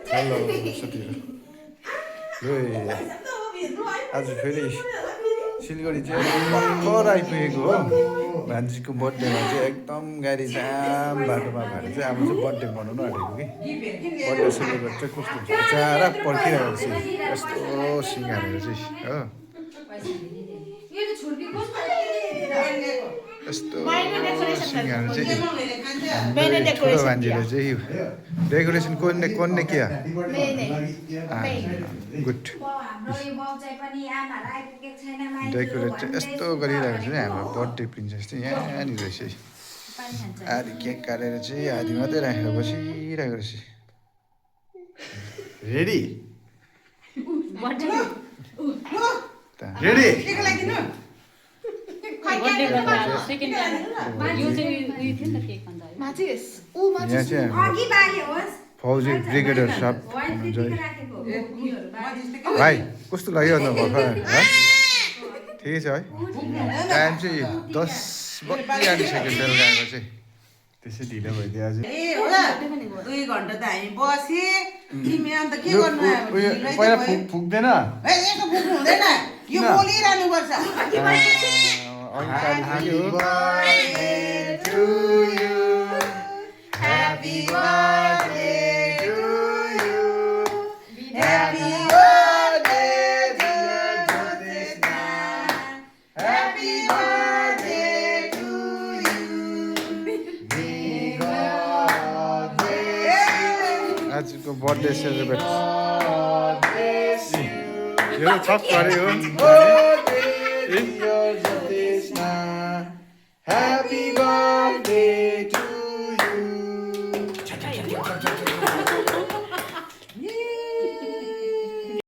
hello साथीहरू ल आज फेरि सिलगढी चाहिँ भर्खर आइपुगेको हो भान्जीको बर्थडेमा चाहिँ एकदम गाडी जाम बाटोमा भएर चाहिँ अब चाहिँ बर्थडे मनाउनु आँटेको कि बर्थडे सेलिब्रेट चाहिँ कस्तो चारा पर्खिरहेको चाहिँ कस्तो सिँगारेर चाहिँ हो यस्तो सिँगार चाहिँ ठुलो मान्छेले चाहिँ डेकोरेसन कोन्ने क्या गुड डेकोरेट चाहिँ यस्तो गरिरहेको छ नि हाम्रो बर्थडे प्रिन्सेस चाहिँ यहाँनिर रहेछ आधी केक काटेर चाहिँ आधी मात्रै राखेर बसिरहेको रहेछ रेडी रेडी यहाँ चाहिँ फौजी ब्रिगेडर साहब भाइ कस्तो लाग्यो अन्त भर्खर ठिकै छ है टाइम चाहिँ 10 बजी आइसक्यो बेलुकाको चाहिँ त्यसै ढिलो भइदियो आज पहिला फुक्दैन आजको बर्थडे सेलिब्रेट यो छक गऱ्यो Happy